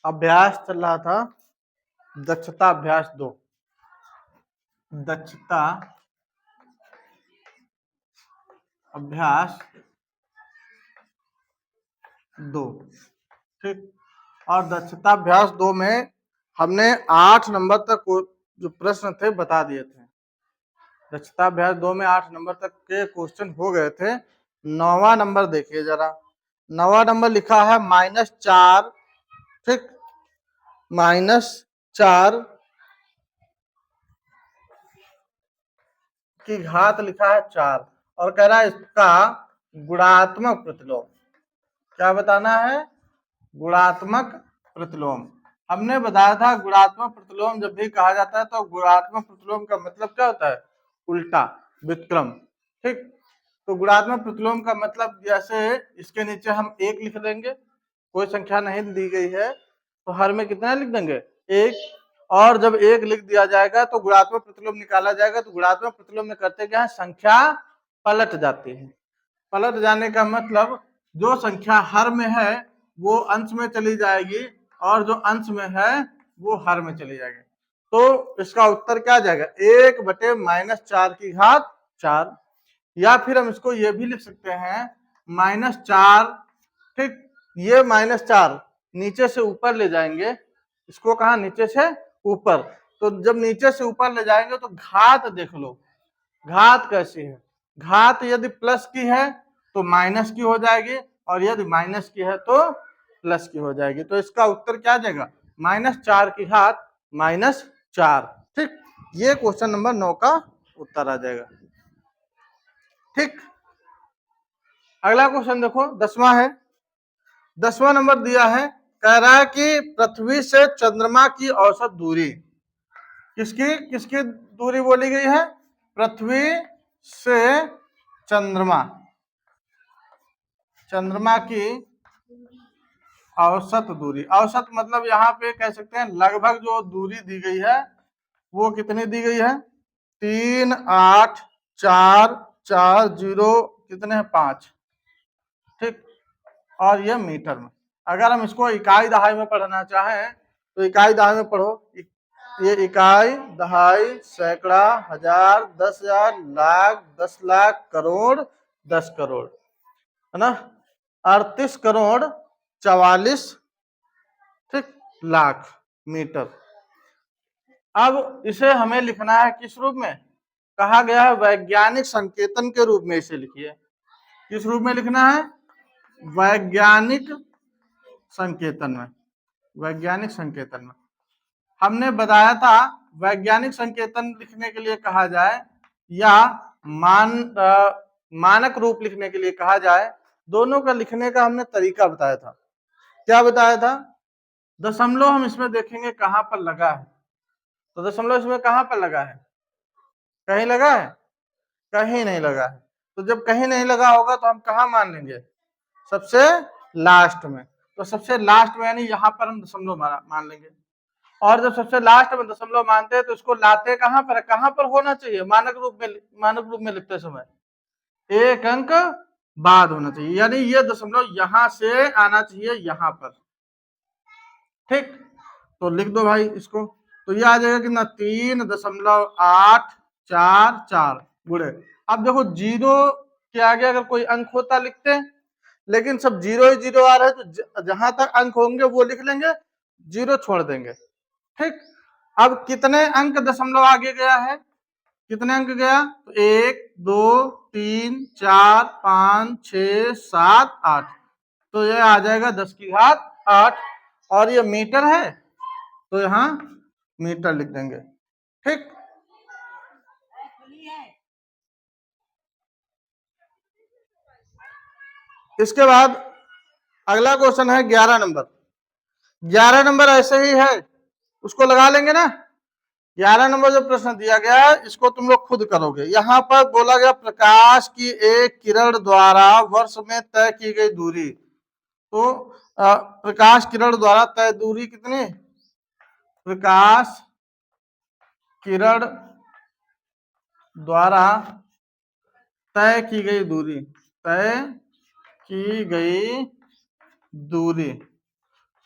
अभ्यास चल रहा था दक्षता अभ्यास 2। दक्षता अभ्यास 2, ठीक। और दक्षता अभ्यास 2 में हमने 8 नंबर तक जो प्रश्न थे बता दिए थे। दक्षता अभ्यास 2 में 8 नंबर तक के क्वेश्चन हो गए थे। 9वां नंबर देखिए जरा। 9वां नंबर लिखा है -4, ठीक, -4 की घात लिखा है 4 और कह रहा है इसका गुणात्मक प्रतिलोम। क्या बताना है? गुणात्मक प्रतिलोम। हमने बताया था गुणात्मक प्रतिलोम जब भी कहा जाता है तो गुणात्मक प्रतिलोम का मतलब क्या होता है? उल्टा, व्युत्क्रम, ठीक। तो गुणात्मक प्रतिलोम का मतलब जैसे इसके नीचे हम 1 लिख देंगे, कोई संख्या नहीं दी गई है तो हर में कितना लिख देंगे? 1। और जब 1 लिख दिया जाएगा तो गुणात्मक प्रतिलोम निकाला जाएगा। तो गुणात्मक प्रतिलोम में करते क्या है? संख्या पलट जाती है। पलट जाने का मतलब जो संख्या हर में है वो अंश में चली जाएगी और जो अंश में है वो हर में चली जाएगी। तो इसका उत्तर क्या आ जाएगा? 1/-4 की घात 4। या फिर हम इसको ये भी लिख सकते हैं -4, ठीक। ये -4 नीचे से ऊपर ले जाएंगे, इसको कहा? नीचे से ऊपर। तो जब नीचे से ऊपर ले जाएंगे तो घात देख लो, घात कैसी है? घात यदि प्लस की है तो माइनस की हो जाएगी और यदि माइनस की है तो प्लस की हो जाएगी। तो इसका उत्तर क्या आ जाएगा? -4 की घात -4, ठीक। ये क्वेश्चन नंबर 9 का उत्तर आ जाएगा, ठीक। अगला क्वेश्चन देखो, 10वां है। 10वां नंबर दिया है, कह रहा है कि पृथ्वी से चंद्रमा की औसत दूरी। किसकी किसकी दूरी बोली गई है? पृथ्वी से चंद्रमा, चंद्रमा की औसत दूरी। औसत मतलब यहाँ पे कह सकते हैं लगभग जो दूरी दी गई है वो कितनी दी गई है? 38440 कितने हैं? 5, ठीक। और ये मीटर में। अगर हम इसको इकाई दहाई में पढ़ना चाहें तो इकाई दहाई में पढ़ो। ये इकाई, दहाई, सैकड़ा, हजार, 10,000, लाख, 10 लाख, करोड़, 10 करोड़, है ना? 38 करोड़ 44, ठीक, लाख मीटर। अब इसे हमें लिखना है किस रूप में? कहा गया है वैज्ञानिक संकेतन के रूप में इसे लिखिए। किस रूप में लिखना है? वैज्ञानिक संकेतन में। वैज्ञानिक संकेतन में हमने बताया था वैज्ञानिक संकेतन लिखने के लिए कहा जाए या मानक रूप लिखने के लिए कहा जाए, दोनों का लिखने का हमने तरीका बताया था। क्या बताया था? दशमलव हम इसमें देखेंगे कहां पर लगा है। तो दशमलव इसमें कहां पर लगा है? कहीं लगा है? कहीं नहीं लगा है। तो जब कहीं नहीं लगा होगा तो हम कहां मान लेंगे? सबसे लास्ट में। तो सबसे लास्ट में यानी यहां पर हम दशमलव मान लेंगे। और जब सबसे लास्ट में दशमलव मानते हैं तो इसको लाते कहां पर? कहां पर होना चाहिए? मानक रूप में लिखते समय 1 अंक बाद होना चाहिए, यानी ये दशमलव यहां से आना चाहिए यहां पर, ठीक। तो लिख दो भाई इसको। तो ये आ जाएगा कितना? 3.844 गुणे। अब देखो जीरो के आगे अगर कोई अंक होता लिखते, लेकिन सब जीरो ही जीरो आ रहे हैं तो जहां तक अंक होंगे वो लिख लेंगे, जीरो छोड़ देंगे, ठीक। अब कितने अंक दशमलव आगे गया है? कितने अंक गया? तो 1 2 3 4 5 6 7 8। तो ये आ जाएगा 10 की घात 8। और ये मीटर है तो यहाँ मीटर लिख देंगे, ठीक। इसके बाद अगला क्वेश्चन है 11 नंबर। 11 नंबर ऐसे ही है, उसको लगा लेंगे ना। 11 नंबर जो प्रश्न दिया गया है इसको तुम लोग खुद करोगे। यहाँ पर बोला गया प्रकाश की एक किरण द्वारा वर्ष में तय की गई दूरी। तो प्रकाश किरण द्वारा तय दूरी कितनी? प्रकाश किरण द्वारा तय की गई दूरी, तय की गई दूरी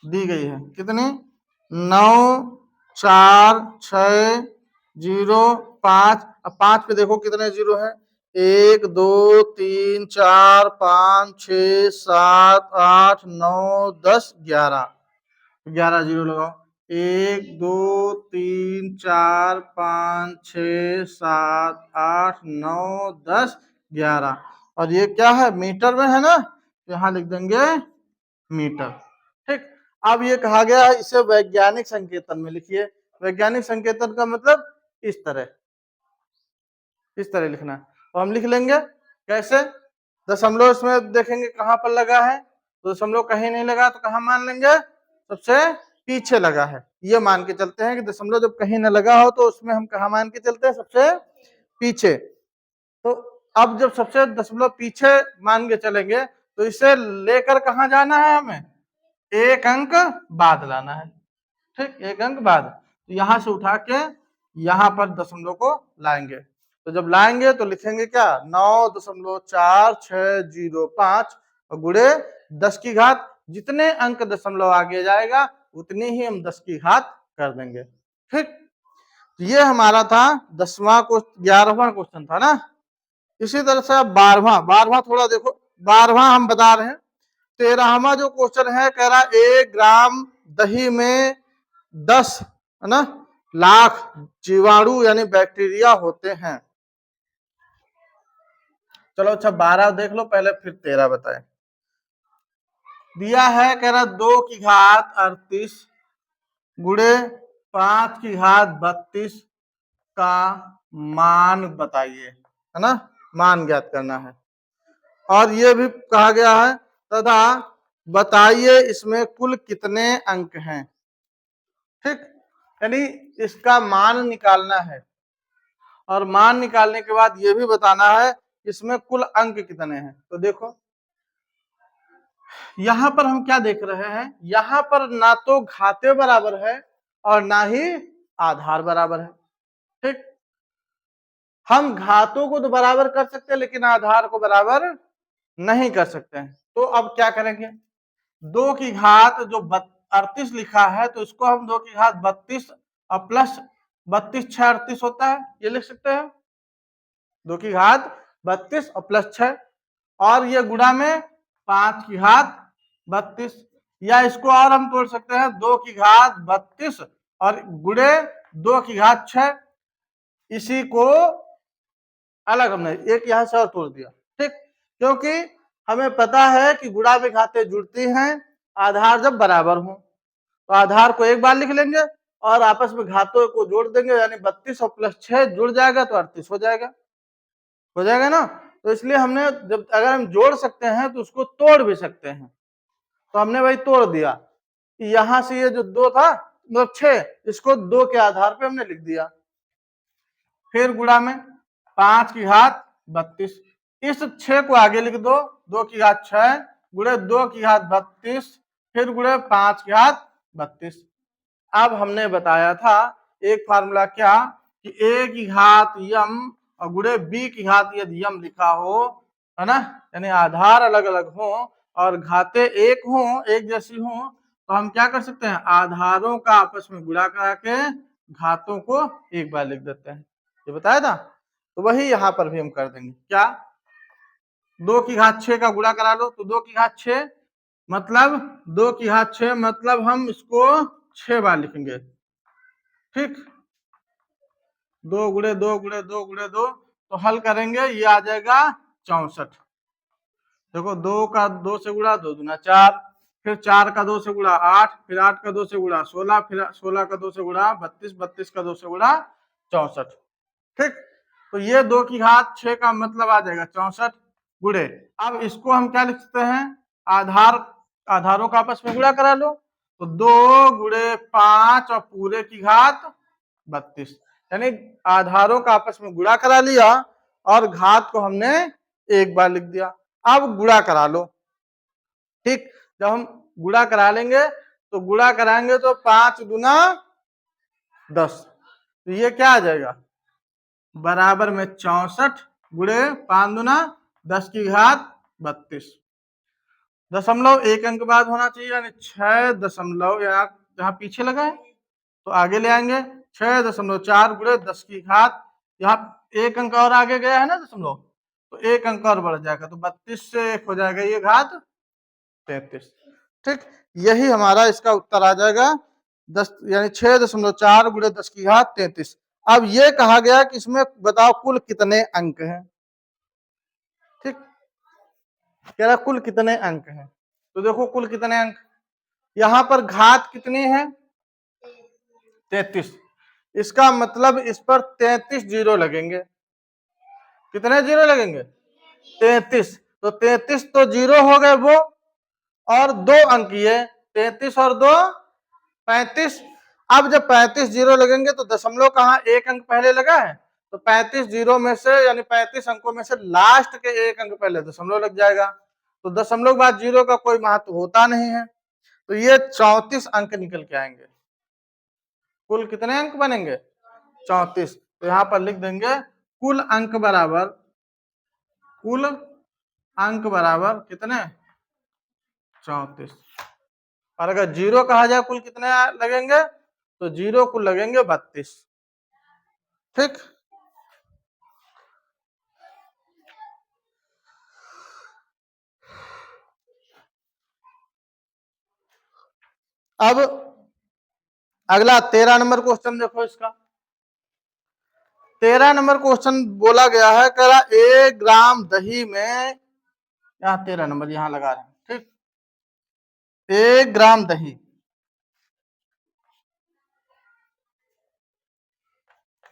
दी गई है। कितनी? 9 4 6 0 5। अब 5 पे देखो कितने जीरो है। 1 2 3 4 5 6 7 8 9 10 11। 11 जीरो लगाओ। 1 2 3 4 5 6 7 8 9 10 11। और ये क्या है? मीटर में है ना, यहाँ लिख देंगे मीटर। ठीक। अब ये कहा गया है इसे वैज्ञानिक संकेतन में लिखिए। वैज्ञानिक संकेतन का मतलब इस तरह लिखना है। तो हम लिख लेंगे कैसे? दशमलव इसमें देखेंगे कहाँ पर लगा है, तो दशमलव कहीं नहीं लगा तो कहाँ मान लेंगे? सबसे पीछे लगा है। ये मान के चलते हैं कि दशमलव जब कहीं न लगा हो तो उसमें हम कहाँ मान के चलते हैं? सबसे पीछे। तो अब जब सबसे दशमलव पीछे मान के चलेंगे तो इसे लेकर कहाँ जाना है? हमें एक अंक बाद लाना है। ठीक, एक अंक बाद। तो यहां से उठा के यहाँ पर दशमलव को लाएंगे। तो जब लाएंगे तो लिखेंगे क्या? 9.4605 और गुणे 10 की घात। जितने अंक दशमलव आगे जाएगा उतनी ही हम 10 की घात कर देंगे। ठीक, ये हमारा था 10वां को 11वां क्वेश्चन था ना। इसी तरह से अब 12वां थोड़ा देखो। 12वां हम बता रहे हैं। 13वां जो क्वेश्चन है कह रहा 1 ग्राम दही में 10 है ना लाख जीवाणु यानी बैक्टीरिया होते हैं। चलो अच्छा 12 देख लो पहले, फिर 13 बताए। दिया है कह रहा 2 की घात 38 गुणे 5 की घात 32 का मान बताइए, है ना, मान ज्ञात करना है। और ये भी कहा गया है तथा बताइए इसमें कुल कितने अंक हैं। ठीक, यानी इसका मान निकालना है और मान निकालने के बाद ये भी बताना है इसमें कुल अंक कितने हैं। तो देखो यहां पर हम क्या देख रहे हैं, यहां पर ना तो घाते बराबर है और ना ही आधार बराबर है। ठीक, हम घातों को तो बराबर कर सकते हैं लेकिन आधार को बराबर नहीं कर सकते हैं। तो अब क्या करेंगे? 2 की घात जो 38 लिखा है तो इसको हम 2 की घात 32 और प्लस 32 6 38 होता है, ये लिख सकते हैं। 2 की घात 32 और प्लस 6 और ये गुणा में 5 की घात 32, या इसको और हम तोड़ सकते हैं 2 की घात 32 और गुणे 2 की घात 6। इसी को अलग हमने एक यहां से और तोड़ दिया। ठीक, क्योंकि हमें पता है कि गुणा में घातें जुड़ती हैं आधार जब बराबर हो। तो आधार को एक बार लिख लेंगे और आपस में घातों को जोड़ देंगे, यानी 32 और प्लस 6 जुड़ जाएगा तो 38 हो जाएगा ना। तो इसलिए हमने जब अगर हम जोड़ सकते हैं तो उसको तोड़ भी सकते हैं, तो हमने भाई तोड़ दिया। यहां से ये जो 2 था मतलब 6, इसको 2 के आधार पे हमने लिख दिया। फिर गुणा में 5 की घात 32, इस 6 को आगे लिख दो, 2 की घात 6 गुणे 2 की घात 32 फिर गुणे 5 की घात 32। अब हमने बताया था एक फार्मूला क्या कि a की घात यम और गुणे b की घात यदि यम लिखा हो, है ना, यानी आधार अलग अलग हो और घातें एक हो, एक जैसी हो, तो हम क्या कर सकते हैं? आधारों का आपस में गुणा करा के घातों को एक बार लिख देते हैं। ये बताया था, तो वही यहां पर भी हम कर देंगे। क्या? 2 की घात 6 का गुणा करा लो, तो 2 की घात 6 मतलब 2 की घात 6 मतलब हम इसको 6 बार लिखेंगे। ठीक, 2 गुणे 2 गुणे 2 गुणे 2, तो हल करेंगे ये आ जाएगा 64। देखो 2 का 2 से गुणा 2 दूना 4, फिर 4 का 2 से गुणा 8, फिर 8 का 2 से गुणा 16, फिर 16 का 2 से गुणा 32, 32 का 2 से गुणा 64। ठीक, तो ये 2 की घात 6 का मतलब आ जाएगा 64 गुणे। अब इसको हम क्या लिख सकते हैं? आधारों का आपस में गुणा करा लो, तो 2 गुणे 5 और पूरे की घात 32, यानी आधारों का आपस में गुणा करा लिया और घात को हमने एक बार लिख दिया। अब गुणा करा लो। ठीक, जब हम गुणा करा लेंगे तो गुणा कराएंगे तो 5 गुना 10, तो ये क्या आ जाएगा? बराबर में 64 गुणे 5 गुना 10 की घात 32। दशमलव एक अंक बाद होना चाहिए, यानी 6 दशमलव, यहाँ पीछे लगा है तो आगे ले आएंगे, 6.4 गुणे 10 की घात, यहाँ एक अंक और आगे गया है ना दशमलव, तो एक अंक और बढ़ जाएगा, तो 32 से एक हो जाएगा ये घात 33। ठीक, यही हमारा इसका उत्तर आ जाएगा 10, यानी 6.4 गुणे 10 की घात 33। अब ये कहा गया कि इसमें बताओ कुल कितने अंक हैं। ठीक, कह रहा कुल कितने अंक हैं, तो देखो कुल कितने अंक, यहां पर घात कितनी है 33, इसका मतलब इस पर 33 जीरो लगेंगे। कितने जीरो लगेंगे 33, तो 33 तो जीरो हो गए वो, और दो अंक ये 33 और 2 35। अब जब 35 जीरो लगेंगे तो दशमलव कहाँ, एक अंक पहले लगा है, तो 35 जीरो में से यानी 35 अंकों में से लास्ट के एक अंक पहले दशमलव लग जाएगा, तो दशमलव बाद जीरो का कोई महत्व होता नहीं है, तो ये 34 अंक निकल के आएंगे। कुल कितने अंक बनेंगे 34, तो यहाँ पर लिख देंगे कुल अंक बराबर, कुल अंक बराबर कितने 34। और अगर जीरो कहा जाए कुल कितने लगेंगे, तो जीरो कुल लगेंगे 32। ठीक, अब अगला 13 नंबर क्वेश्चन देखो इसका। 13 नंबर क्वेश्चन बोला गया है, कह रहा 1 ग्राम दही में, यहाँ 13 नंबर यहाँ लगा रहे हैं। ठीक, 1 ग्राम दही,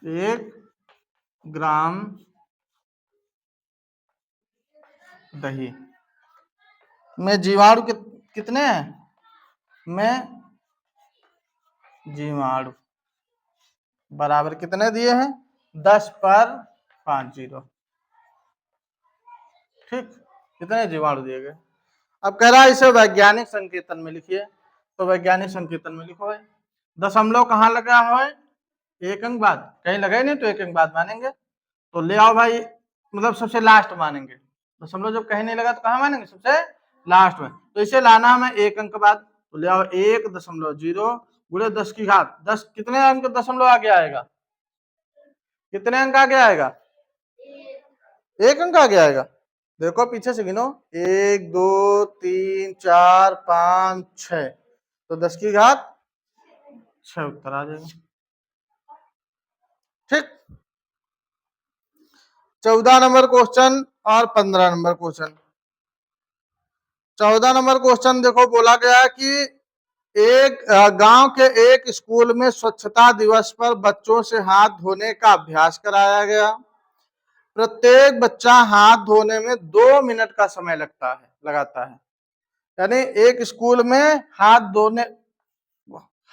1 ग्राम दही में जीवाणु कितने हैं, में जीवाणु बराबर कितने दिए हैं 10 पर 5 जीरो। ठीक, कितने जीवाणु दिए गए। अब कह रहा है इसे वैज्ञानिक संकेतन में लिखिए, तो वैज्ञानिक संकेतन में लिखो है, दशमलव कहाँ लगा है एक अंक बाद, कहीं लगा ही नहीं तो एक अंक बाद मानेंगे, तो ले आओ भाई, मतलब सबसे लास्ट मानेंगे, दशमलव जब कहीं नहीं लगा तो कहाँ मानेंगे सबसे लास्ट में, तो इसे लाना हमें एक अंक बाद, तो ले आओ 1.0 गुणे 10 की घात 10, कितने अंक दशमलव आगे आएगा, कितने अंक आगे आएगा, एक अंक आगे आएगा। देखो पीछे से गिनो, 1 2 3 4 5 6, तो 10 की घात 6 उत्तर आ जाएगा। ठीक, 14 नंबर क्वेश्चन और 15 नंबर क्वेश्चन। 14 नंबर क्वेश्चन देखो बोला गया है कि एक गांव के एक स्कूल में स्वच्छता दिवस पर बच्चों से हाथ धोने का अभ्यास कराया गया। प्रत्येक बच्चा हाथ धोने में 2 मिनट का समय लगाता है, यानी एक स्कूल में हाथ धोने,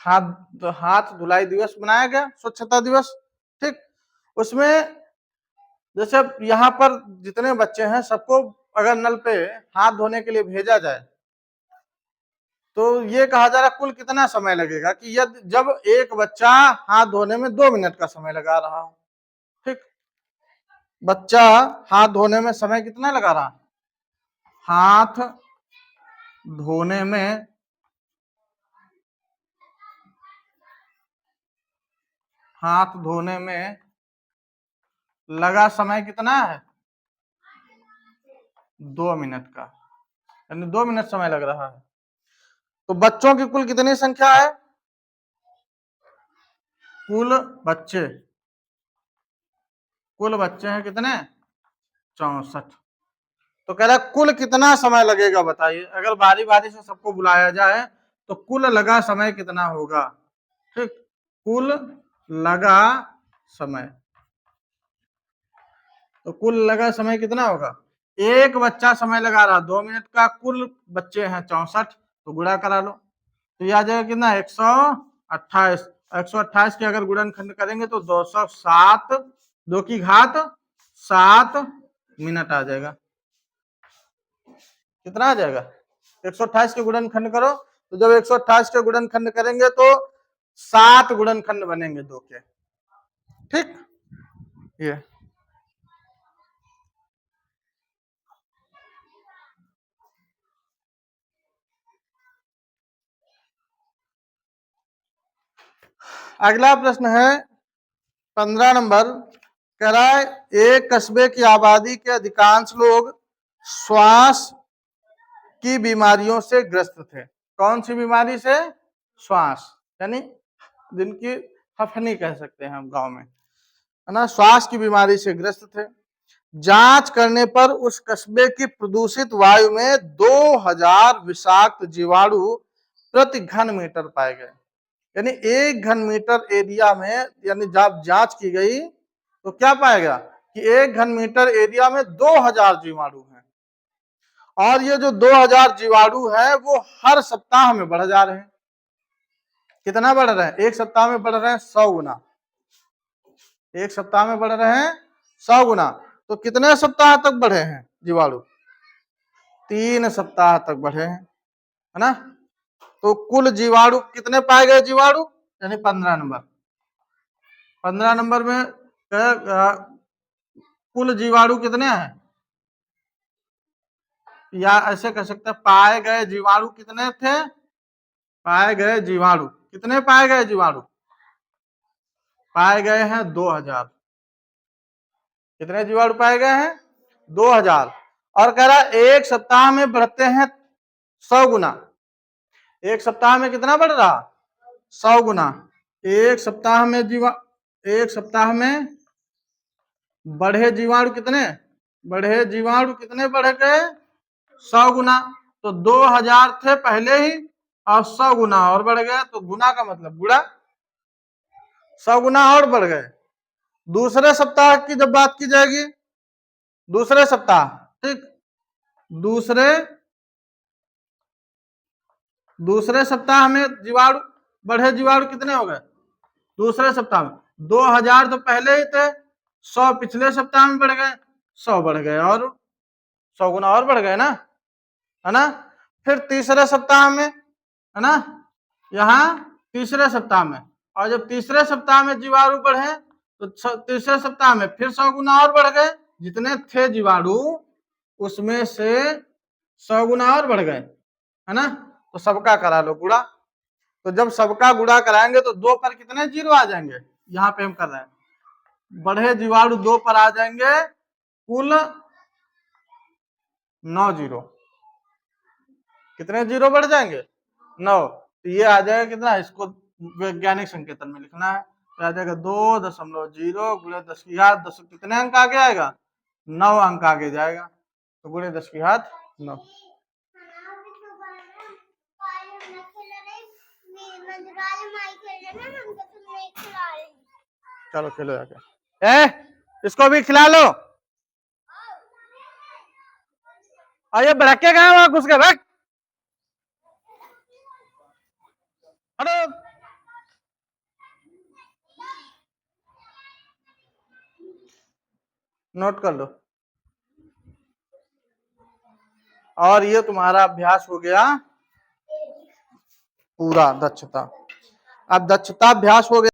हाथ धुलाई दिवस मनाया गया, स्वच्छता दिवस। ठीक, उसमें जैसे यहाँ पर जितने बच्चे हैं सबको अगर नल पे हाथ धोने के लिए भेजा जाए, तो ये कहा जा रहा कुल कितना समय लगेगा, कि यदि जब एक बच्चा हाथ धोने में 2 मिनट का समय लगा रहा हो। ठीक, बच्चा हाथ धोने में समय कितना लगा रहा, हाथ धोने में लगा समय कितना है 2 मिनट का, यानी 2 मिनट समय लग रहा है। तो बच्चों की कुल कितनी संख्या है, कुल बच्चे हैं कितने 64। तो कह रहा है कुल कितना समय लगेगा बताइए, अगर बारी बारी से सबको बुलाया जाए तो कुल लगा समय कितना होगा। ठीक, कुल लगा समय, तो कुल लगा समय कितना होगा, एक बच्चा समय लगा रहा 2 मिनट का, कुल बच्चे हैं 64, तो गुणा करा लो, तो यह आ जाएगा कितना 128। 128 के अगर गुणनखंड करेंगे तो 207, 2 की घात 7 मिनट आ जाएगा। कितना आ जाएगा 128 के गुणनखंड करो, तो जब 128 के गुणनखंड करेंगे तो 7 गुणनखंड बनेंगे 2 के। ठीक, ये अगला प्रश्न है 15 नंबर, कह रहा है एक कस्बे की आबादी के अधिकांश लोग श्वास की बीमारियों से ग्रस्त थे। कौन सी बीमारी से? श्वास, यानी जिनकी हफनी कह सकते हैं हम गांव में, है ना, श्वास की बीमारी से ग्रस्त थे। जांच करने पर उस कस्बे की प्रदूषित वायु में 2000 विषाक्त जीवाणु प्रति घन मीटर पाए गए। यानी 1 घन मीटर एरिया में, यानी जब जांच की गई तो क्या पाएगा कि 1 घन मीटर एरिया में 2000 जीवाणु हैं। और ये जो 2000 जीवाणु है वो हर सप्ताह में बढ़ जा रहे हैं। कितना बढ़ रहे हैं? एक सप्ताह में बढ़ रहे हैं 100 गुना। एक सप्ताह में बढ़ रहे हैं 100 गुना। तो कितने सप्ताह तक बढ़े हैं जीवाणु? 3 सप्ताह तक बढ़े हैं, है ना। तो कुल जीवाणु कितने पाए गए? जीवाणु यानी 15 नंबर। 15 नंबर में कुल जीवाणु कितने हैं, या ऐसे कह सकते हैं पाए गए जीवाणु कितने थे? पाए गए जीवाणु कितने पाए गए? जीवाणु पाए गए हैं 2000। कितने जीवाणु पाए गए हैं? 2000। और कह रहा एक सप्ताह में बढ़ते हैं 100 गुना। एक सप्ताह में कितना बढ़ रहा? 100 गुना। एक सप्ताह में बढ़े जीवाणु कितने? बढ़े जीवाणु कितने बढ़ गए? 100 गुना। तो 2000 थे पहले ही और 100 गुना और बढ़ गए। तो गुना का मतलब गुणा, 100 गुना और बढ़ गए। दूसरे सप्ताह की जब बात की जाएगी, दूसरे सप्ताह, ठीक, दूसरे सप्ताह में जीवाणु बढ़े जीवाणु कितने हो गए? दूसरे सप्ताह में 2000 तो पहले ही थे, 100 पिछले सप्ताह में बढ़ गए, 100 बढ़ गए और 100 गुना और बढ़ गए ना, है ना। फिर तीसरे सप्ताह में, है ना, यहाँ तीसरे सप्ताह में, और जब तीसरे सप्ताह में जीवाणु बढ़े तो तीसरे सप्ताह में फिर 100 गुना और बढ़ गए। जितने थे जीवाणु उसमें से 100 गुना और बढ़ गए, है ना। तो सबका करा लो गुणा। तो जब सबका गुणा कराएंगे तो 2 पर कितने जीरो आ जाएंगे? यहाँ पे हम कर रहे हैं, बढ़े जीवाणु 2 पर आ जाएंगे, कुल 9 जीरो। कितने जीरो बढ़ जाएंगे? 9। तो ये आ जाएगा कितना? इसको वैज्ञानिक संकेतन में लिखना है, तो आ जाएगा 2.0 गुणे 10 की घात 10। कितने अंक आगे आएगा? 9 अंक आगे जाएगा। तो गुणे 10 की घात 9। चलो खेलो जाके। इसको भी खिला लो। और ये बड़के गए वहां घुस के बैठ। अरे नोट कर लो। और ये तुम्हारा अभ्यास हो गया पूरा दक्षता। अब दक्षता अभ्यास हो गया।